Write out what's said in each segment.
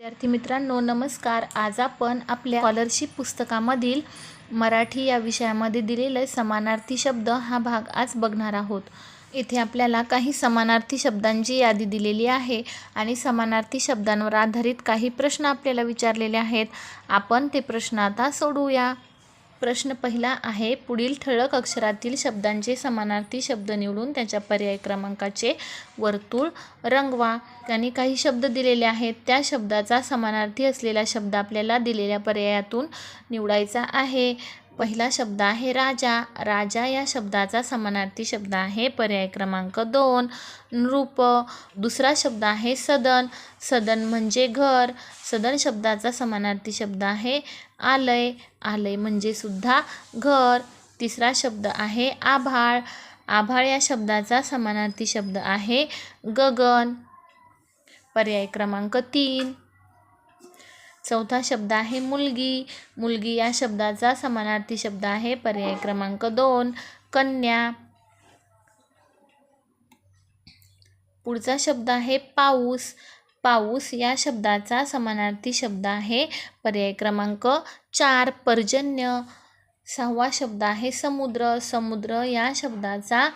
विद्यार्थी मित्रांनो नमस्कार. आज आपण आपल्या स्कॉलरशिप पुस्तकामधील मराठी या विषयामध्ये दिलेले समानार्थी शब्द हा भाग आज बघणार आहोत. येथे आपल्याला काही समानार्थी शब्दांची यादी दिलेली आहे आणि समानार्थी शब्दांवर आधारित काही प्रश्न आपल्याला विचारलेले आहेत. आपण ते प्रश्न आता सोडवूया. प्रश्न पहिला आहे, पुढील ठळक अक्षरातील शब्दांचे समानार्थी शब्द निवडून त्याच्या पर्याय क्रमांकाचे वर्तुळ रंगवा. त्यांनी काही शब्द दिलेले आहेत, त्या शब्दाचा समानार्थी असलेला शब्द आपल्याला दिलेल्या पर्यायातून निवडायचा आहे. पहिला शब्द आहे राजा. राजा या शब्दाचा समानार्थी शब्द आहे पर्याय क्रमांक 2 नृप. दुसरा शब्द आहे सदन. सदन म्हणजे घर. सदन शब्दाचा समानार्थी शब्द आहे आलय. आलय म्हणजे सुद्धा घर. तिसरा शब्द आहे आभाळ. आभाळ या शब्दाचा समानार्थी शब्द आहे गगन पर्याय क्रमांक 3. चौथा शब्द आहे मुलगी. मुलगी या शब्दाचा समानार्थी शब्द आहे पर्याय क्रमांक 2 कन्या. पुढचा शब्द आहे पाऊस. पाऊस या शब्दाचा समानार्थी शब्द आहे पर्याय क्रमांक 4 पर्जन्य. सहावा शब्द आहे समुद्र. समुद्र या शब्दाचा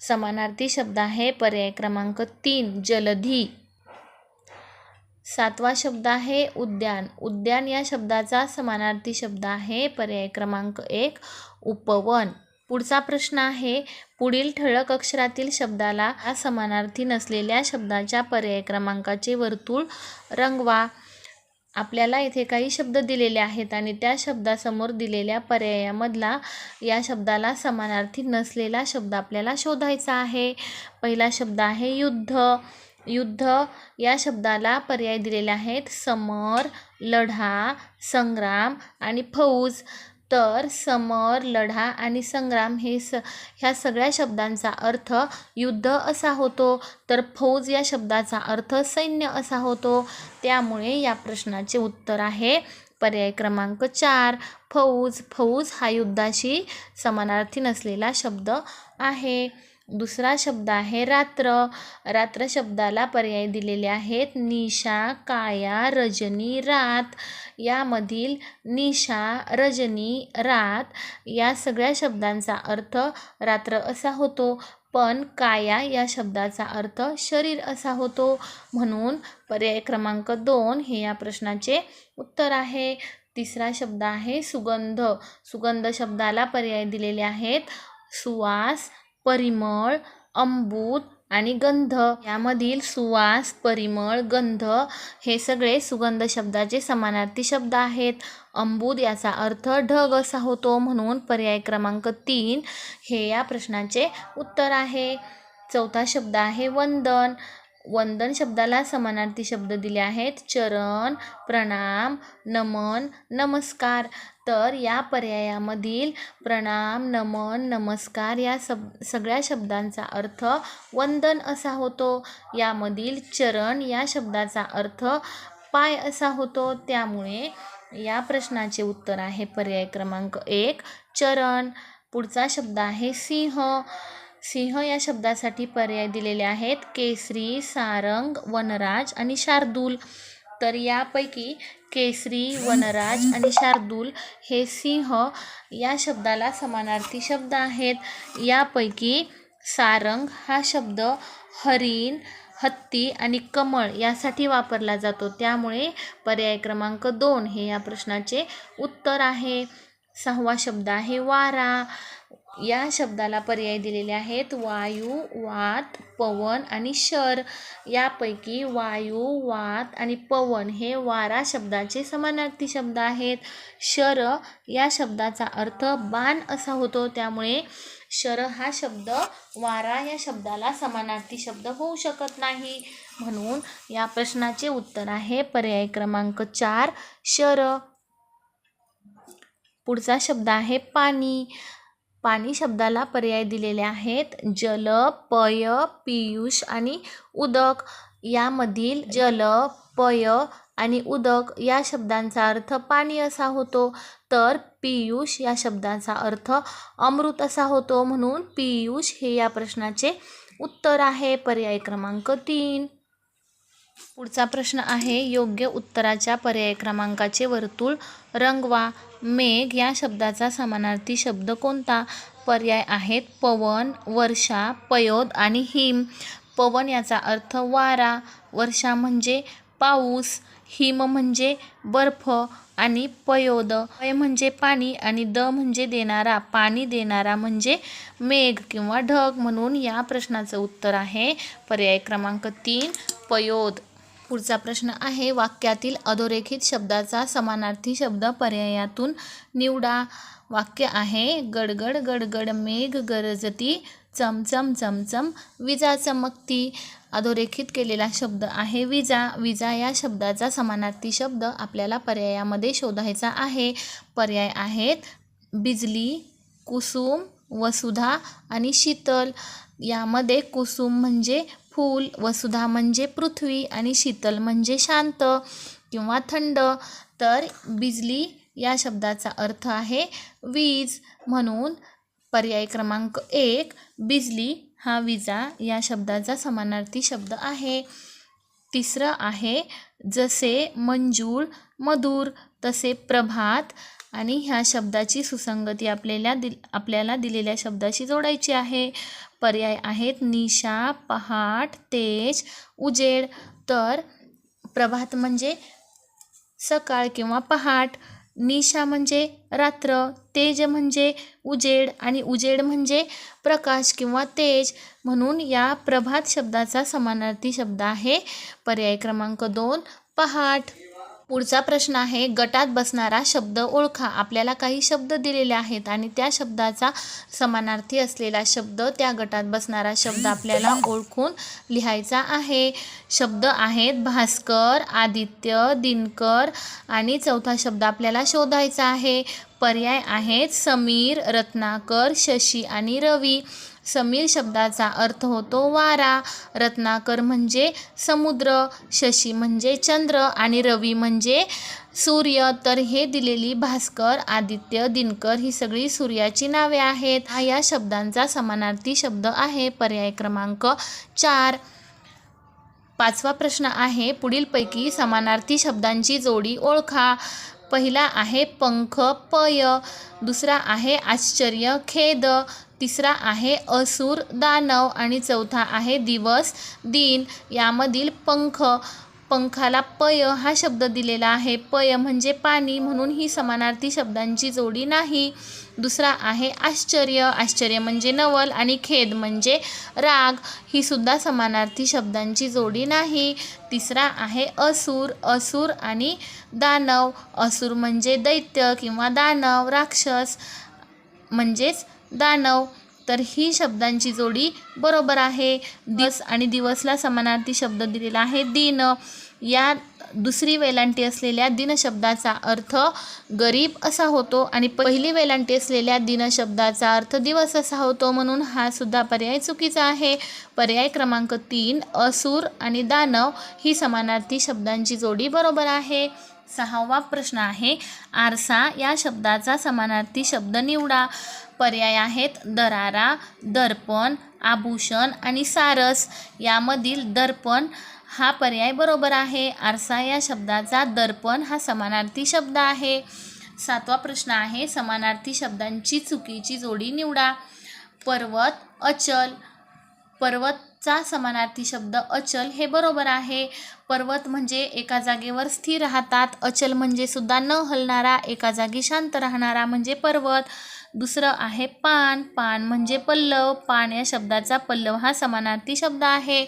समानार्थी शब्द आहे पर्याय क्रमांक 3 जलधी. सातवा शब्द आहे उद्यान. उद्यान या शब्दाचा समानार्थी शब्द आहे पर्याय क्रमांक 1 उपवन. पुढचा प्रश्न आहे, पुढील ठळक अक्षरातील शब्दाला समानार्थी नसलेल्या शब्दाच्या पर्याय क्रमांकाचे वर्तुळ रंगवा. आपल्याला इथे काही शब्द दिलेले आहेत आणि त्या शब्दासमोर दिलेल्या पर्यायामधला या शब्दाला समानार्थी नसलेला शब्द आपल्याला शोधायचा आहे. पहिला शब्द आहे युद्ध. युद्ध या शब्दाला पर्याय दिलेले आहेत समर, लढा, संग्राम आणि फौज. तर समर, लढा आणि संग्राम ह्या सगळ्या शब्दांचा अर्थ युद्ध असा होतो, तर फौज या शब्दाचा अर्थ सैन्य असा होतो. त्यामुळे या प्रश्नाचे उत्तर आहे पर्याय क्रमांक 4 फौज. फौज हा युद्धाशी समानार्थी नसलेला शब्द आहे. दुसरा शब्द आहे रात्र. रात्र शब्दाला पर्याय दिलेले आहेत निशा, काया, रजनी, रात. यामधील निशा, रजनी, रात या सगळ्या शब्दांचा अर्थ रात्र असा होतो, पण काया या शब्दाचा अर्थ शरीर असा होतो. म्हणून पर्याय क्रमांक 2 हे या प्रश्नाचे उत्तर आहे. तिसरा शब्द आहे सुगंध. सुगंध शब्दाला पर्याय दिलेले आहेत सुवास, परिमळ, अमृत आणि गंध. यामधील सुवास, परिमळ, गंध हे सगळे सुगंध शब्दाचे समानार्थी शब्द आहेत. अमृत याचा अर्थ ढग असा होतो, म्हणून पर्याय क्रमांक 3 हे या प्रश्नाचे उत्तर आहे. चौथा शब्द आहे वंदन. वंदन शब्दाला समानार्थी शब्द दिले आहेत चरण, प्रणाम, नमन, नमस्कार. तर या पर्यायामधील प्रणाम, नमन, नमस्कार या सगळ्या शब्दांचा अर्थ वंदन असा होतो. यामधील चरण या शब्दाचा अर्थ पाय असा होतो. त्यामुळे या प्रश्नाचे उत्तर आहे पर्याय क्रमांक 1 चरण. पुढचा शब्द आहे सिंह. सिंह या शब्दासाठी पर्याय दिलेले आहेत केसरी, सारंग, वनराज आणि शार्दूल. तर यापैकी केसरी, वनराज आणि शार्दूल हे सिंह या शब्दाला समानार्थी शब्द आहेत. यापैकी सारंग हा शब्द हरिण, हत्ती आणि कमळ यासाठी वापरला जातो. त्यामुळे पर्याय क्रमांक 2 हे या प्रश्नाचे उत्तर आहे. सहावा शब्द आहे वारा. या शब्दाला पर्याय दिलेले आहेत वायू, वात, पवन आणि शर. यापैकी वायू, वात आणि पवन हे वारा शब्दाचे समानार्थी शब्द आहेत. शर या शब्दाचा अर्थ बाण असा होतो. त्यामुळे शर हा शब्द वारा या शब्दाला समानार्थी शब्द होऊ शकत नाही. म्हणून या प्रश्नाचे उत्तर आहे पर्याय क्रमांक 4 शर. पुढचा शब्द आहे पाणी. पाणी शब्दाला पर्याय दिलेले आहेत जल, पय, पीयूष आणि उदक. यामधील जल, पय आणि उदक या शब्दांचा अर्थ पाणी असा होतो, तर पीयूष या शब्दाचा अर्थ अमृत असा होतो. म्हणून पीयूष हे या प्रश्नाचे उत्तर आहे पर्याय क्रमांक 3. पुढचा प्रश्न आहे योग्य उत्तराच्या पर्याय क्रमांकाचे वर्तुळ रंगवा. मेघ या शब्दाचा समानार्थी शब्द कोणता? पर्याय आहेत पवन, वर्षा, पयोद आणि हिम. पवन याचा अर्थ वारा, वर्षा म्हणजे पाऊस, हिम म्हणजे बर्फ आणि पयोद पय म्हणजे पाणी आणि द म्हणजे देणारा, पाणी देणारा म्हणजे मेघ किंवा ढग. म्हणून या प्रश्नाचं उत्तर आहे पर्याय क्रमांक 3 पयोद. पुढचा प्रश्न आहे वाक्यातील अधोरेखित शब्दाचा समानार्थी शब्द पर्यायातून निवडा. वाक्य आहे गडगड गडगड मेघ गरजती, चमचम चमचम विजा चमकती. अधोरेखित केलेला शब्द आहे विजा. विजा या शब्दाचा समानार्थी शब्द आपल्याला पर्यायामध्ये शोधायचा आहे. पर्याय आहेत बिजली, कुसुम, वसुधा आणि शीतल. यामध्ये कुसुम म्हणजे फूल, वसुधा म्हणजे पृथ्वी आणि शीतल म्हणजे शांत किंवा थंड. तर बिजली या शब्दाचा अर्थ आहे वीज. म्हणून पर्याय क्रमांक 1 बिजली हा विजा या शब्दाचा समानार्थी शब्द आहे. तिसरं आहे जसे मंजूळ, मधुर, तसे प्रभात आणि ह्या शब्दाची सुसंगती आपल्याला दिलेल्या शब्दाशी जोडायची आहे. पर्याय आहेत निशा, पहाट, तेज, उजेड. तर प्रभात म्हणजे सकाळ किंवा पहाट, निशा म्हणजे रात्र, तेज म्हणजे उजेड आणि उजेड म्हणजे प्रकाश किंवा तेज. म्हणून या प्रभात शब्दाचा समानार्थी शब्द आहे पर्याय क्रमांक 2 पहाट. पुढचा प्रश्न आहे गटात बसणारा शब्द ओळखा. आपल्याला काही शब्द दिलेले आहेत आणि त्या शब्दाचा समानार्थी असलेला शब्द त्या गटात बसणारा शब्द आपल्याला ओळखून लिहायचा आहे. शब्द आहेत भास्कर, आदित्य, दिनकर आणि चौथा शब्द आपल्याला शोधायचा आहे. पर्याय आहेत समीर, रत्नाकर, शशी आणि रवी. समीर शब्दाचा अर्थ होतो वारा, रत्नाकर म्हणजे समुद्र, शशी म्हणजे चंद्र आणि रवी म्हणजे सूर्य. तर हे दिलेली भास्कर, आदित्य, दिनकर ही सगळी सूर्याची नावे आहेत. हा या शब्दांचा समानार्थी शब्द आहे पर्याय क्रमांक 4. पाचवा प्रश्न आहे पुढीलपैकी समानार्थी शब्दांची जोडी ओळखा. पहिला आहे पंख, पय. दुसरा आहे आश्चर्य, खेद. तिसरा आहे असुर, दानव आणि चौथा आहे दिवस, दिन. यामधील पंखाला पय हा शब्द दिलेला आहे. पय म्हणजे पाणी, म्हणून ही समानार्थी शब्दांची जोडी नाही. दुसरा आहे आश्चर्य म्हणजे नवल आणि खेद म्हणजे राग. ही सुद्धा समानार्थी शब्दांची जोडी नाही. तिसरा आहे असुर आणि दानव. असुर म्हणजे दैत्य किंवा दानव, राक्षस म्हणजेच दानव. तर ही शब्दांची जोडी बरोबर आहे. दिवस आणि दिवसला समानार्थी शब्द दिलेला आहे दिन. या दुसरी वेलांटी असलेल्या दिन शब्दाचा अर्थ गरीब असा होतो आणि पहिली वेलांटी असलेल्या दिन शब्दाचा अर्थ दिवस असा होतो. म्हणून हा सुद्धा पर्याय चुकीचा आहे. पर्याय क्रमांक 3 असुर आणि दानव ही समानार्थी शब्दांची जोडी बरोबर आहे. 6वा प्रश्न आहे आरसा या शब्दाचा समानार्थी शब्द निवडा. पर्याय आहेत दरारा, दर्पण, आभूषण आणि सारस. यामधील दर्पण हा पर्याय बरोबर आहे. आरसा या शब्दाचा दर्पण हा समानार्थी शब्द आहे. 7वा प्रश्न आहे समानार्थी शब्दांची चुकीची जोडी निवडा. पर्वत, अचल. पर्वतचा समानार्थी शब्द अचल हे बरोबर आहे. पर्वत म्हणजे एका जागेवर स्थिर राहतात. अचल म्हणजे सुद्धा न हलणारा, एका जागी शांत राहणारा म्हणजे पर्वत. दुसरं आहे पान म्हणजे पल्लव. पान या शब्दाचा पल्लव हा समानार्थी शब्द आहे.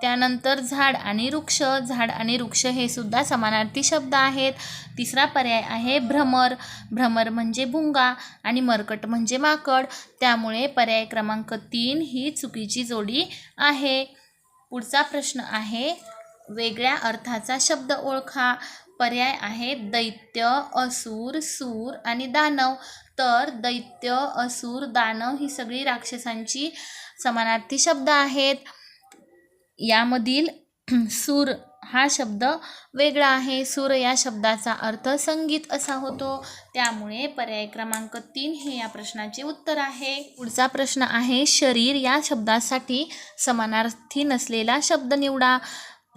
त्यानंतर झाड आणि वृक्ष हे सुद्धा समानार्थी शब्द आहेत. तिसरा पर्याय आहे भ्रमर म्हणजे भुंगा आणि मरकट म्हणजे माकड. त्यामुळे पर्याय क्रमांक 3 ही चुकीची जोडी आहे. पुढचा प्रश्न आहे वेगळ्या अर्थाचा शब्द ओळखा. पर्याय आहेत दैत्य, असुर, सूर आणि दानव. तर दैत्य, असुर, दानव ही सगळी राक्षसांची समानार्थी शब्द आहेत. यामधील सूर हा शब्द वेगळा आहे. सूर या शब्दाचा अर्थ संगीत असा होतो. त्यामुळे पर्याय क्रमांक 3 हे या प्रश्नाचे उत्तर आहे. पुढचा प्रश्न आहे शरीर या शब्दासाठी समानार्थी नसलेला शब्द निवडा.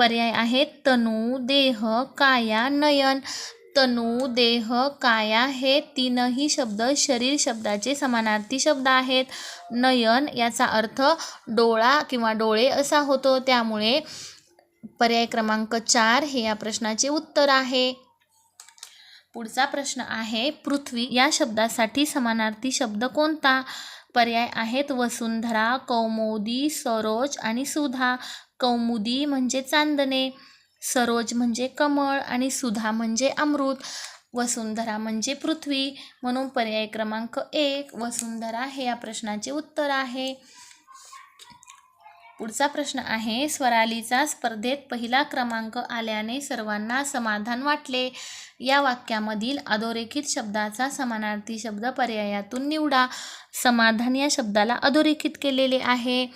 पर्याय आहेत तनू, देह, काया, नयन. तनू, देह, काया हे तीनही शब्द शरीर शब्दाचे समानार्थी शब्द आहेत. नयन याचा अर्थ डोळा किंवा डोळे असा होतो, त्यामुळे पर्याय क्रमांक 4 हे या प्रश्नाचे उत्तर आहे. पुढचा प्रश्न आहे पृथ्वी या शब्दासाठी समानार्थी शब्द कोणता? पर्याय आहेत वसुंधरा, कौमुदी, सरोज आणि सुधा. कौमुदी म्हणजे चांदणे, सरोज म्हणजे कमळ आणि सुधा म्हणजे अमृत. वसुंधरा म्हणजे पृथ्वी, म्हणून पर्याय क्रमांक 1 वसुंधरा हे या प्रश्नाचे उत्तर आहे. पुढचा प्रश्न आहे स्वरालीचा स्पर्धेत पहिला क्रमांक आल्याने सर्वांना समाधान वाटले. या वाक्यामधील अधोरेखित शब्दाचा समानार्थी शब्द पर्यायातून निवडा. समाधान या शब्दाला अधोरेखित केलेले आहे.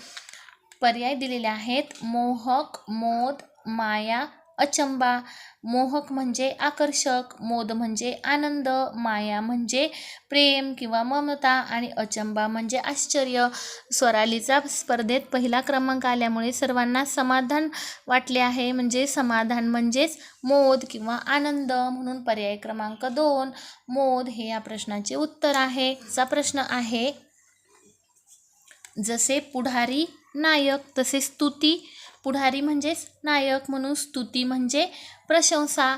पर्याय दिलेले आहेत मोहक, मोद, माया, अचंबा. मोहक म्हणजे आकर्षक, मोद म्हणजे आनंद, माया म्हणजे प्रेम किंवा ममता आणि अचंबा म्हणजे आश्चर्य. स्वरालीचा स्पर्धेत पहिला क्रमांक आल्यामुळे सर्वांना समाधान वाटले आहे, म्हणजे समाधान म्हणजेच मोद किंवा आनंद, म्हणून पर्याय क्रमांक 2 मोद हे या प्रश्नाचे उत्तर आहे. चा प्रश्न आहे जसे पुढारी नायक तसे स्तुती. पुढारी म्हणजेच नायक, म्हणून स्तुती म्हणजे प्रशंसा.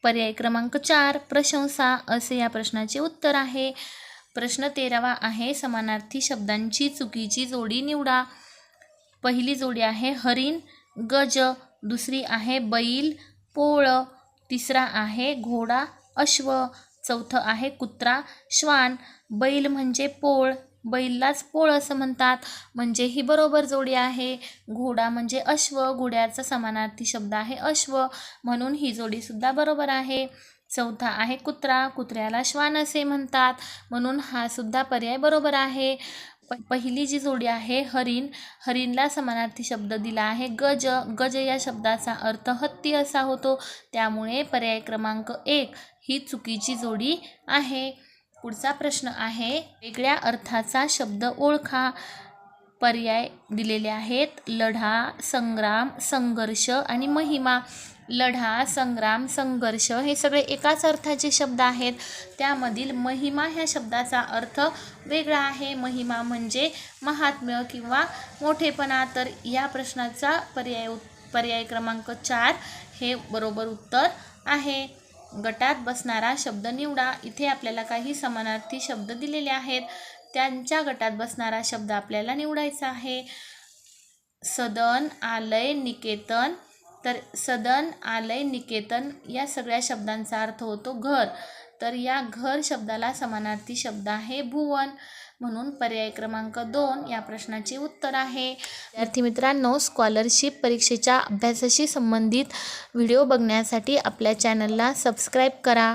पर्याय क्रमांक 4 प्रशंसा असे या प्रश्नाचे उत्तर आहे. प्रश्न 13वा आहे समानार्थी शब्दांची चुकीची जोडी निवडा. पहिली जोडी आहे हरिण, गज. दुसरी आहे बैल, पोळ. तिसरा आहे घोडा, अश्व. चौथं आहे कुत्रा, श्वान. बैल म्हणजे पोळ, बैलाच पोळ असं म्हणतात, म्हणजे ही बरोबर जोडी आहे. घोडा म्हणजे अश्व, घोड्याचा समानार्थी शब्द आहे अश्व, म्हणून ही जोडी सुद्धा बरोबर आहे. चौथा आहे कुत्रा, कुत्र्याला श्वान असे म्हणतात, म्हणून हा सुद्धा पर्याय बरोबर आहे. पहिली जी जोडी आहे हरिण, हरिणला समानार्थी शब्द दिला आहे गज. गज या शब्दाचा अर्थ हत्ती असा होतो, त्यामुळे पर्याय क्रमांक 1 ही चुकीची जोडी आहे. पुढचा प्रश्न आहे वेगळ्या अर्थाचा शब्द ओळखा. पर्याय दिलेले आहेत लढा, संग्राम, संघर्ष आणि महिमा. लढा, संग्राम, संघर्ष हे सगळे एकाच अर्थाचे शब्द आहेत. त्यामधील महिमा ह्या शब्दाचा अर्थ वेगळा आहे. महिमा म्हणजे महात्म्य किंवा मोठेपणा. तर या प्रश्नाचा पर्याय क्रमांक 4 हे बरोबर उत्तर आहे. गटात बसणारा शब्द निवडा. इथे आपल्याला काही समानार्थी शब्द दिलेले आहेत, त्यांच्या गटात बसणारा शब्द आपल्याला निवडायचा आहे. सदन, आलय, निकेतन. तर सदन, आलय, निकेतन या सगळ्या शब्दांचा अर्थ होतो घर. तर या घर शब्दाला समानार्थी शब्द आहे भुवन, म्हणून पर्याय क्रमांक 2 या प्रश्नाचे उत्तर आहे. विद्यार्थी मित्रांनो, स्कॉलरशिप परीक्षेच्या अभ्यासाशी संबंधित व्हिडिओ बघण्यासाठी आपल्या चॅनलला सबस्क्राईब करा.